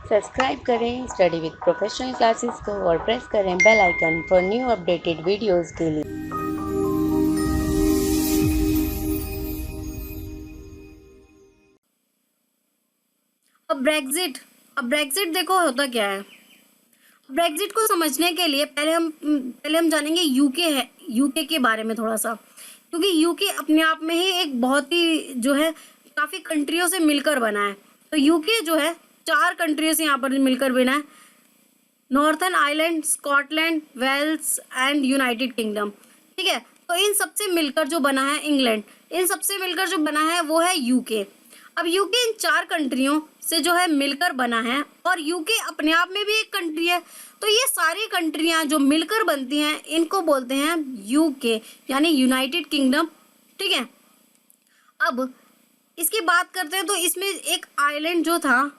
Subscribe करें study with professional classes को और प्रेस करें bell icon for new updated videos के लिए। अब ब्रेक्जिट देखो होता क्या है। ब्रेक्जिट को समझने के लिए पहले हम जानेंगे यूके के बारे में थोड़ा सा, क्योंकि यूके अपने आप में ही एक बहुत ही जो है काफी कंट्रियों से मिलकर बना है। तो यूके जो है 4 कंट्रियों से यहाँ पर मिलकर बना है, northern Ireland, Scotland, Wales and United Kingdom. ठीक है, तो इन सबसे मिलकर जो बना है इंग्लैंड, इन सबसे मिलकर जो बना है वो है यूके। अब यूके इन 4 कंट्रियों से जो है मिलकर बना है, और यूके अपने आप में भी एक कंट्री है। तो ये सारी कंट्रियां जो मिलकर बनती हैं इनको बोलते हैं यूके, यानी यूनाइटेड किंगडम। ठीक है, अब इसकी बात करते हैं तो इसमें एक आइलैंड जो था,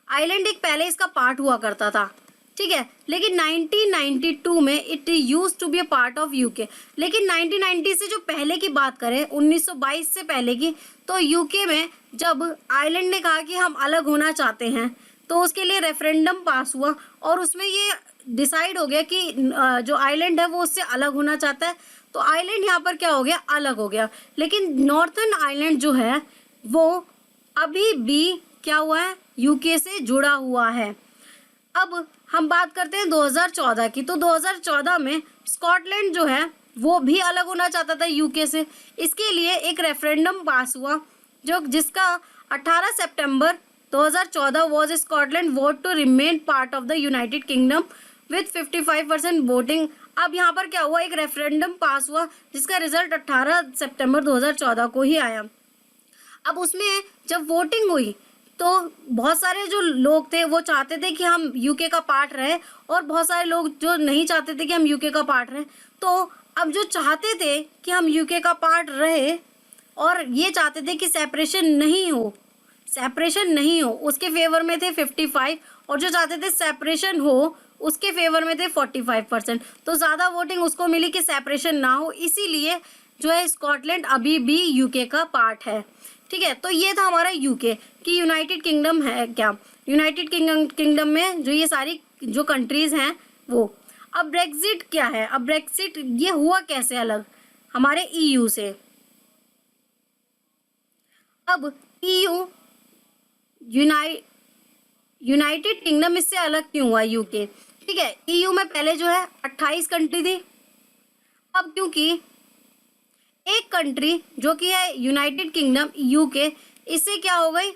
आइलैंड एक पहले इसका पार्ट हुआ करता था। ठीक है, लेकिन 1992 में it used to be a part of UK. लेकिन 1990 से जो पहले की बात करें, 1922 से पहले की, तो यूके में जब आइलैंड ने कहा कि हम अलग होना चाहते हैं तो उसके लिए रेफरेंडम पास हुआ, और उसमें ये डिसाइड हो गया कि जो आइलैंड है वो उससे अलग होना चाहता है। तो आइलैंड यहाँ पर क्या हो गया, अलग हो गया। लेकिन नॉर्थर्न आइलैंड जो है वो अभी भी क्या हुआ है, यूके से जुड़ा हुआ है। अब हम बात करते हैं 2014 की। तो 2014 में स्कॉटलैंड जो है वो भी अलग होना चाहता था यूके से। इसके लिए एक रेफरेंडम पास हुआ जिसका 18 सितंबर 2014 was Scotland vote to remain part of the United Kingdom with 55% voting. अब यहाँ पर क्या हुआ, एक रेफरेंडम पास हुआ जिसका रिजल्ट 18 सितंबर 2014 को ही आया। अब उसमें जब वोटिंग हुई तो बहुत सारे जो लोग थे वो चाहते थे कि हम यूके का पार्ट रहे, और बहुत सारे लोग जो नहीं चाहते थे कि हम यूके का पार्ट रहे। तो अब जो चाहते थे कि हम यूके का पार्ट रहे और ये चाहते थे कि सेपरेशन नहीं हो, उसके फेवर में थे 55, और जो चाहते थे सेपरेशन हो उसके फेवर में थे 45%। तो ज़्यादा वोटिंग उसको मिली कि सेपरेशन ना हो, इसीलिए जो है स्कॉटलैंड अभी भी यूके का पार्ट है। ठीक है, तो ये था हमारा यूके कि यूनाइटेड किंगडम है क्या। यूनाइटेड किंगडम में जो ये सारी जो कंट्रीज हैं वो। अब ब्रेक्जिट क्या है, अब ब्रेक्जिट ये हुआ कैसे अलग हमारे ईयू से। अब ईयू यूनाइटेड किंगडम इससे अलग क्यों हुआ यूके। ठीक है, ईयू में पहले जो है 28 कंट्री थी। अब क्योंकि एक कंट्री जो कि है यूनाइटेड किंगडम यूके, इससे क्या हो गई,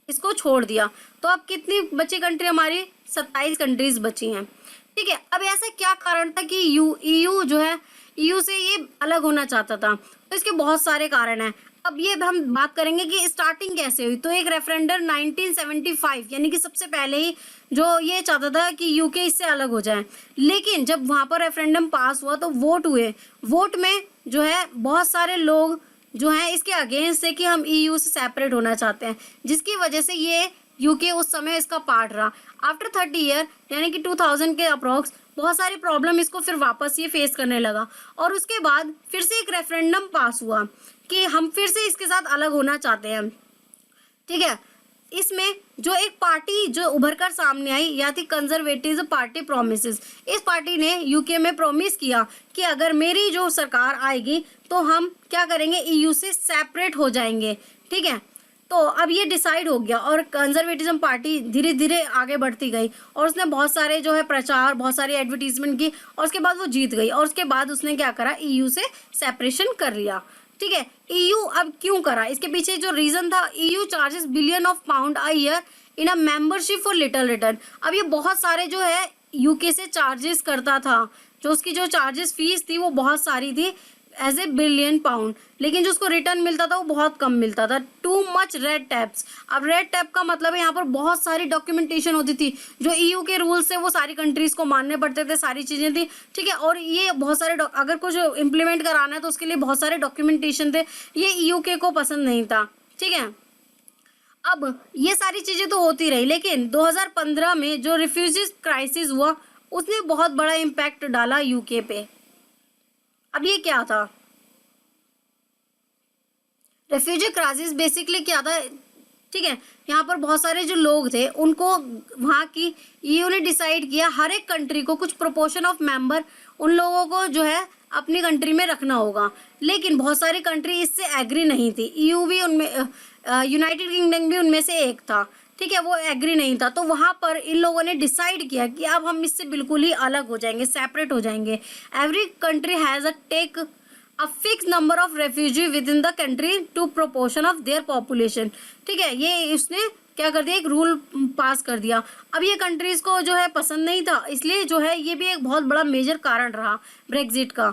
इसको छोड़ दिया, तो अब कितनी बची कंट्री हमारी, 27 कंट्रीज बची हैं। ठीक है, अब ऐसा क्या कारण था कि ईयू जो है ईयू से ये अलग होना चाहता था। तो इसके बहुत सारे कारण हैं। अब ये हम बात करेंगे कि स्टार्टिंग कैसे हुई। तो एक रेफरेंडम 1975 यानी कि सबसे पहले ही जो ये चाहता था कि यूके इससे अलग हो जाए। लेकिन जब वहां पर रेफरेंडम पास हुआ तो वोट हुए, वोट में जो है बहुत सारे लोग जो हैं इसके अगेंस्ट है कि हम ईयू से सेपरेट होना चाहते हैं, जिसकी वजह से ये यूके उस समय इसका पार्ट रहा। आफ्टर 30 ईयर यानी कि 2000 के अप्रॉक्स बहुत सारी प्रॉब्लम इसको फिर वापस ये फेस करने लगा, और उसके बाद फिर से एक रेफरेंडम पास हुआ कि हम फिर से इसके साथ अलग होना चाहते हैं। ठीक है, इसमें जो एक पार्टी जो उभर कर सामने आई या थी कंजर्वेटिव पार्टी प्रोमिसेस। इस पार्टी ने यूके में प्रॉमिस किया कि अगर मेरी जो सरकार आएगी तो हम क्या करेंगे, ईयू से सेपरेट हो जाएंगे। ठीक है, तो अब ये डिसाइड हो गया, और कंजर्वेटिज्म पार्टी धीरे धीरे आगे बढ़ती गई, और उसने बहुत सारे जो है प्रचार, बहुत सारी एडवर्टीजमेंट की, और उसके बाद वो जीत गई, और उसके बाद उसने क्या करा, ईयू से सेपरेशन कर लिया। ठीक है, ईयू अब क्यों करा, इसके पीछे जो रीजन था, EU charges billion of pound a year in a membership for little return. अब ये बहुत सारे जो है यूके से चार्जेस करता था, जो उसकी जो चार्जेस फीस थी वो बहुत सारी थी एज ए बिलियन पाउंड, लेकिन जो उसको रिटर्न मिलता था वो बहुत कम मिलता था। Too much red taps. अब रेड टैप का मतलब है यहाँ पर बहुत सारी डॉक्यूमेंटेशन होती थी, जो ईयू के रूल्स से वो सारी कंट्रीज को मानने पड़ते थे, सारी चीजें थी। ठीक है, और ये बहुत सारे अगर कुछ इम्प्लीमेंट कराना है तो उसके लिए बहुत सारे डॉक्यूमेंटेशन थे, ये ईयू के को पसंद नहीं था। ठीक है, अब ये सारी चीजें तो होती रही, लेकिन 2015 में जो रिफ्यूजी क्राइसिस हुआ उसने बहुत बड़ा इम्पैक्ट डाला यूके पे। अब ये क्या था, रेफ्यूजी क्राइसिस बेसिकली क्या था, ठीक है। यहाँ पर बहुत सारे जो लोग थे उनको वहाँ की ईयू ने डिसाइड किया हर एक कंट्री को कुछ प्रोपोर्शन ऑफ मेंबर उन लोगों को जो है अपनी कंट्री में रखना होगा, लेकिन बहुत सारी कंट्री इससे एग्री नहीं थी। ईयू भी उनमें यूनाइटेड किंगडम भी उनमें से एक था, ठीक है, वो एग्री नहीं था। तो वहाँ पर इन लोगों ने डिसाइड किया कि अब हम इससे बिल्कुल ही अलग हो जाएंगे, सेपरेट हो जाएंगे। Every country has a take a fix number of refugee within the country to proportion of their population, ठीक है। ये उसने क्या कर दिया, एक रूल पास कर दिया। अब ये कंट्रीज को जो है पसंद नहीं था, इसलिए जो है ये भी एक बहुत बड़ा मेजर कारण रहा ब्रेक्जिट का।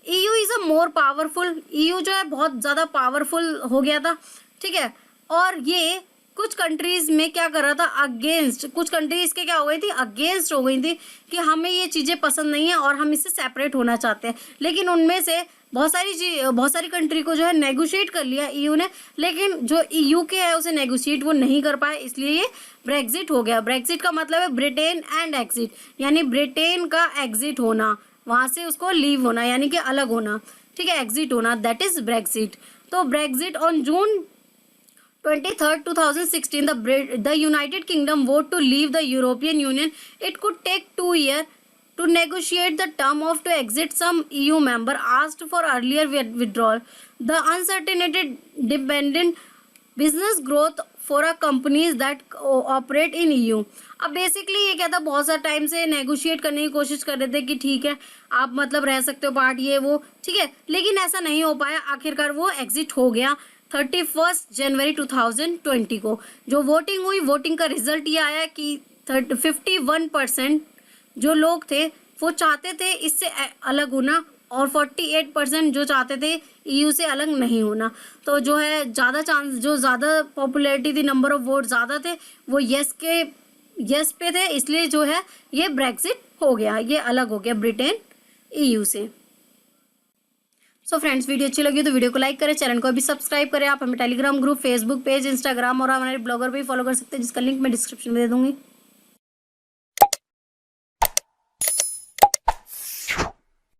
EU is a more powerful, EU जो है बहुत ज़्यादा पावरफुल हो गया था, ठीक है। और ये कुछ कंट्रीज में क्या कर रहा था, अगेंस्ट, कुछ कंट्रीज के क्या हो गई थी, अगेंस्ट हो गई थी कि हमें ये चीज़ें पसंद नहीं है और हम इससे सेपरेट होना चाहते हैं। लेकिन उनमें से बहुत सारी कंट्री को जो है नेगोशिएट कर लिया ईयू ने, लेकिन जो यूके है उसे नेगोशिएट वो नहीं कर पाए, इसलिए ये ब्रेक्जिट हो गया। ब्रेक्जिट का मतलब है ब्रिटेन एंड एग्जिट, यानी ब्रिटेन का एग्जिट होना, वहाँ से उसको लीव होना यानी कि अलग होना, ठीक है, एग्जिट होना, दैट इज ब्रेक्जिट। तो Brexit on June 23rd 2016 the United Kingdom vote to leave the European Union. It could take 2 years to negotiate the term of to exit. Some EU member asked for earlier withdrawal. The uncertainty dependent business growth for a companies that operate in EU. अब basically ये क्या था, बहुत सारा time से negotiate करने की कोशिश कर रहे थे कि ठीक है आप मतलब रह सकते हो पार्ट ये वो, ठीक है, लेकिन ऐसा नहीं हो पाया। आखिरकार वो एग्जिट हो गया 31 जनवरी 2020 को। जो वोटिंग हुई, वोटिंग का रिजल्ट ये आया कि 51% जो लोग थे वो चाहते थे इससे अलग होना और 48% जो चाहते थे ईयू से अलग नहीं होना। तो जो है ज़्यादा चांस, जो ज़्यादा पॉपुलैरिटी थी, नंबर ऑफ वोट ज़्यादा थे, वो यस पे थे, इसलिए जो है ये ब्रेक्जिट हो गया, ये अलग हो गया ब्रिटेन ईयू से। सो फ्रेंड्स, वीडियो अच्छी लगी तो वीडियो को लाइक करें, चैनल को अभी सब्सक्राइब करें। आप हमें Telegram group, Facebook page, Instagram और हमारे ब्लॉगर पे फॉलो कर सकते हैं, जिसका लिंक मैं डिस्क्रिप्शन में दे दूंगी।